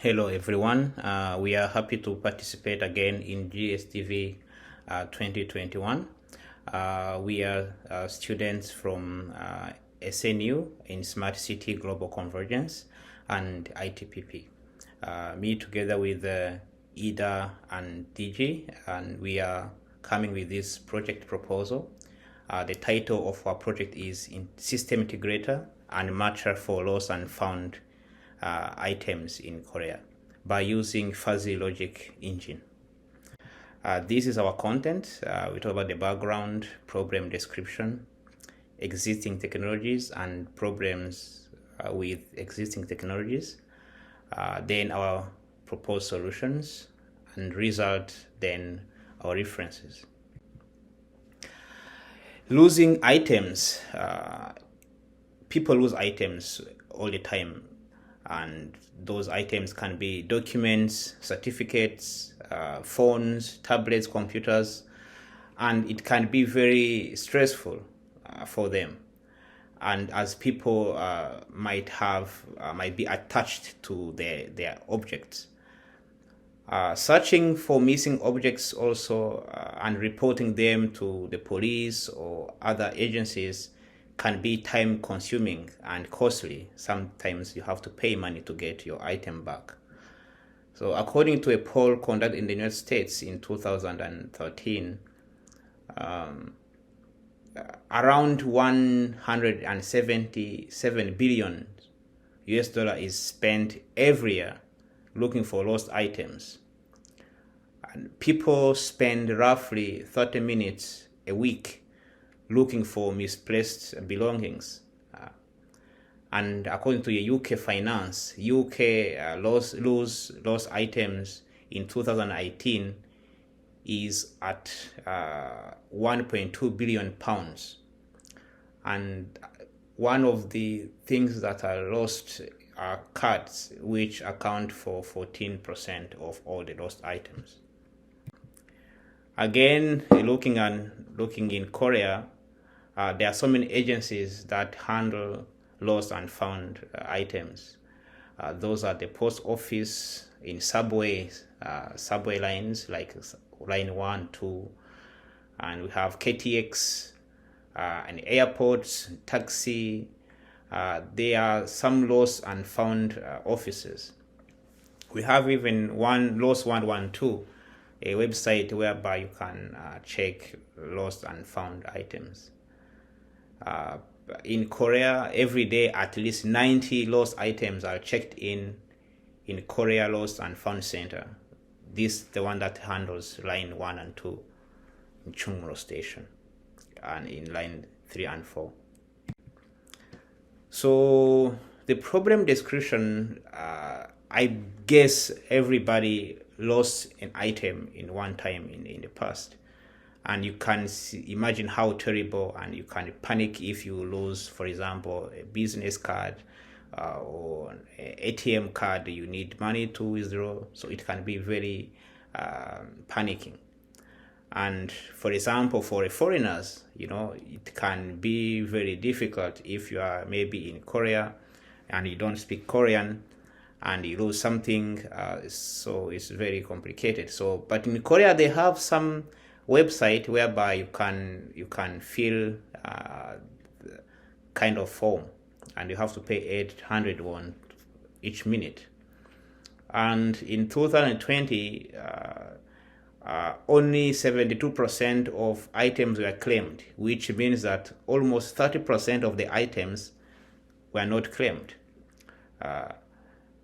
Hello everyone, we are happy to participate again in GSDV 2021. We are students from SNU in Smart City Global Convergence and ITPP. Me together with Ida and DG, and we are coming with this project proposal. The title of our project is System Integrator and Matcher for Lost and Found items in Korea by using fuzzy logic engine. This is our content. We talk about the background, problem description, existing technologies and problems with existing technologies, then our proposed solutions, and result, then our references. Losing items. People lose items all the time, and those items can be documents, certificates, phones, tablets, computers, and it can be very stressful for them. And as people might be attached to their objects. Searching for missing objects also and reporting them to the police or other agencies can be time consuming and costly. Sometimes you have to pay money to get your item back. So according to a poll conducted in the United States in 2013, around 177 billion US dollar is spent every year looking for lost items. And people spend roughly 30 minutes a week looking for misplaced belongings. And according to the UK Finance, UK lost items in 2018 is at 1.2 billion pounds. And one of the things that are lost are cards, which account for 14% of all the lost items. Again, looking in Korea, there are so many agencies that handle lost and found items. Those are the post office, in subway lines like line 1, 2, and we have KTX, and airports, taxi. There are some lost and found offices. We have even one Lost 112, a website whereby you can check lost and found items. In Korea, every day at least 90 lost items are checked in Korea Lost and Found Center. This is the one that handles line 1 and 2 in Chungro Station, and in line 3 and 4. So the problem description, I guess everybody lost an item in one time in the past. And you can imagine how terrible, and you can panic if you lose, for example, a business card or an ATM card. You need money to withdraw, so it can be very panicking. And for example, for foreigners, it can be very difficult if you are maybe in Korea and you don't speak Korean and you lose something, so it's very complicated. So, but in Korea they have some website whereby you can fill kind of form, and you have to pay 800 won each minute. And in 2020, only 72% of items were claimed, which means that almost 30% of the items were not claimed.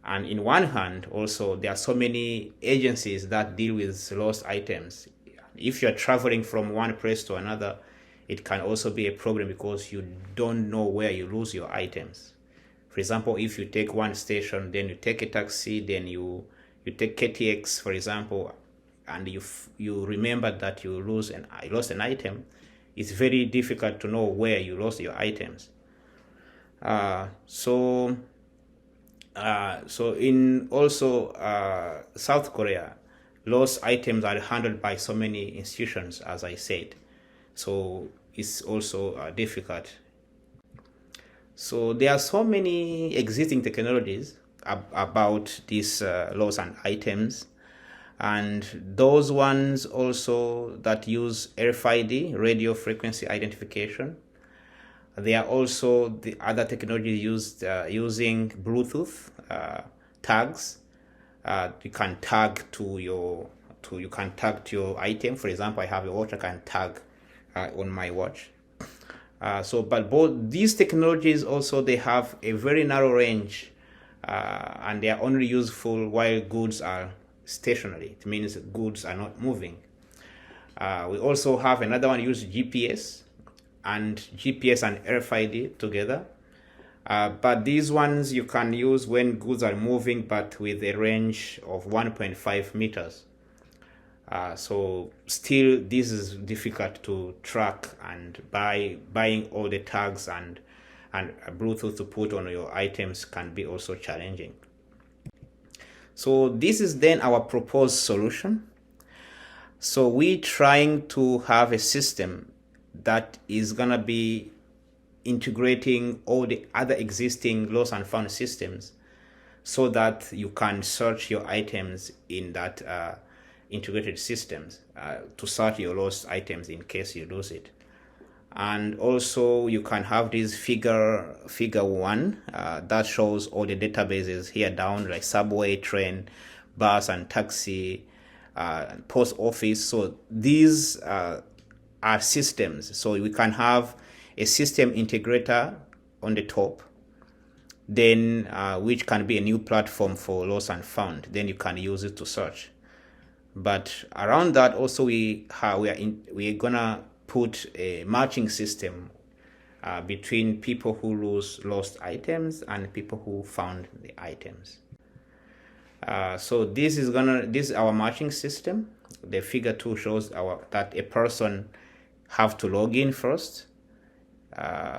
And in one hand, also, there are so many agencies that deal with lost items. If you're traveling from one place to another, it can also be a problem because you don't know where you lose your items. For example, if you take one station, then you take a taxi, then you take KTX, for example, and you remember that you lost an item, it's very difficult to know where you lost your items. So in also South Korea, lost items are handled by so many institutions, as I said. So it's also difficult. So there are so many existing technologies about these lost and items. And those ones also that use RFID, radio frequency identification. There are also the other technologies used using Bluetooth tags. You can tag to your item. For example, I have a watch, I can tag on my watch. But both these technologies also, they have a very narrow range, and they are only useful while goods are stationary. It means goods are not moving. We also have another one, use GPS and RFID together. But these ones you can use when goods are moving, but with a range of 1.5 meters. So still, this is difficult to track, and buying all the tags and Bluetooth to put on your items can be also challenging. So this is then our proposed solution. So we're trying to have a system that is gonna be integrating all the other existing lost and found systems, so that you can search your items in that integrated systems to search your lost items in case you lose it. And also you can have this figure 1 that shows all the databases here down, like subway, train, bus and taxi, post office. So these are systems. So we can have a system integrator on the top, then which can be a new platform for lost and found. Then you can use it to search. But around that also we're gonna put a matching system between people who lost items and people who found the items. So this is our matching system. The figure 2 shows that a person have to log in first,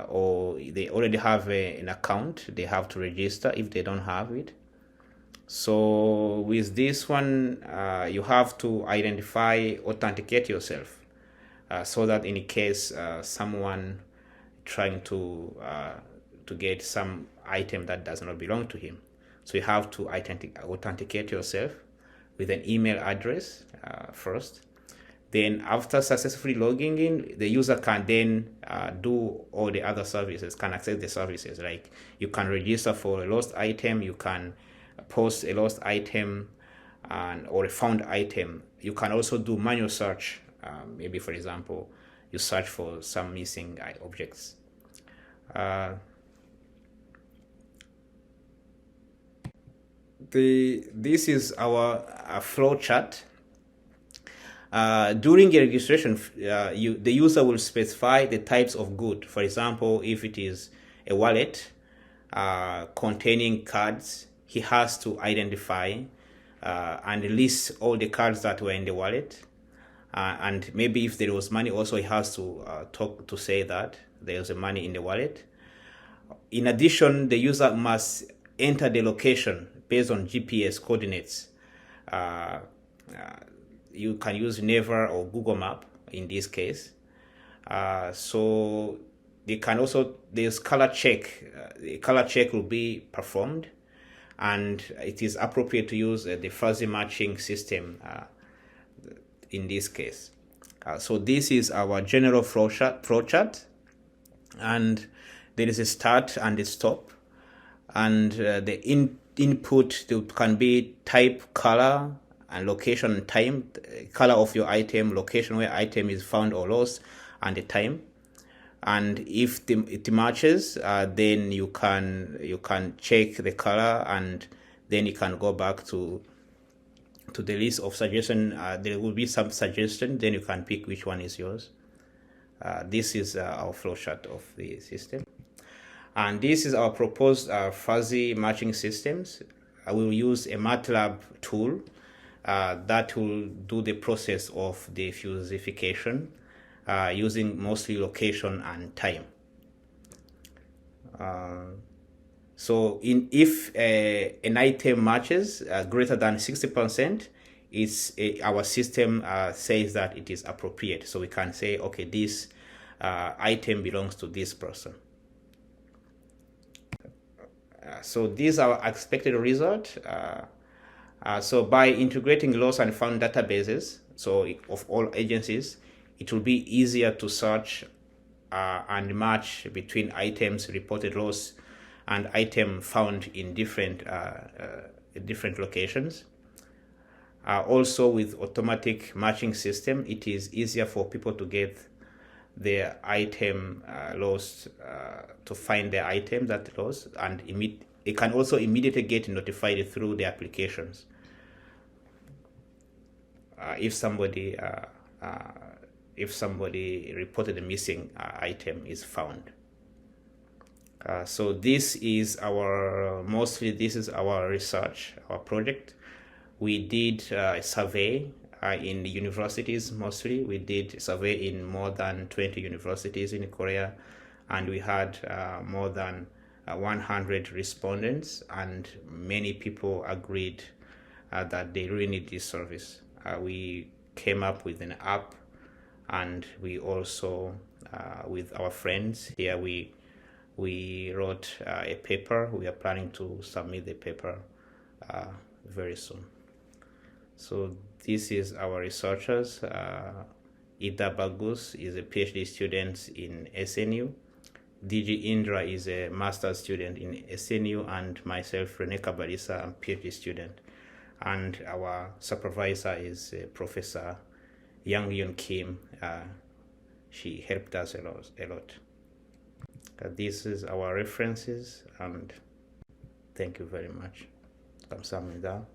or they already have an account. They have to register if they don't have it. So with this one, you have to authenticate yourself, so that in case someone trying to get some item that does not belong to him, so you have to authenticate yourself with an email address first. Then after successfully logging in, the user can then do all the other services, can access the services. Like you can register for a lost item, you can post a lost item or a found item. You can also do manual search. Maybe, for example, you search for some missing objects. This is our flowchart. During your registration, the user will specify the types of good. For example, if it is a wallet containing cards, he has to identify and list all the cards that were in the wallet. And maybe if there was money also, he has to talk to say that there's money in the wallet. In addition, the user must enter the location based on GPS coordinates. You can use Never or Google Map in this case. So they can also, there's color check. The color check will be performed, and it is appropriate to use the fuzzy matching system in this case. So this is our general flowchart, and there is a start and a stop, and the input can be type, color, and location and time. Color of your item, location where item is found or lost, and the time. And if it matches, then you can check the color, and then you can go back to the list of suggestion. There will be some suggestion, then you can pick which one is yours. This is our flowchart of the system, and this is our proposed fuzzy matching systems. I will use a MATLAB tool that will do the process of the fusification using mostly location and time. So if an item matches greater than 60%, our system says that it is appropriate. So we can say, okay, this item belongs to this person. So these are expected result. So by integrating loss and found databases, so of all agencies, it will be easier to search and match between items reported loss and item found in different locations. Also, with automatic matching system, it is easier for people to get their item lost, to find their item that lost, and it can also immediately get notified through the applications if somebody reported a missing item is found. So this is our research, our project. We did a survey in the universities mostly. We did a survey in more than 20 universities in Korea, and we had more than 100 respondents, and many people agreed that they really need this service. We came up with an app, and we also, with our friends here, we wrote a paper. We are planning to submit the paper very soon. So this is our researchers. Ida Bagus is a PhD student in SNU. DG Indra is a master's student in SNU, and myself, Rene Kabalisa, I'm a PhD student. And our supervisor is Professor Yang Yun Kim. She helped us a lot. This is our references, and thank you very much. Kamsahamnida.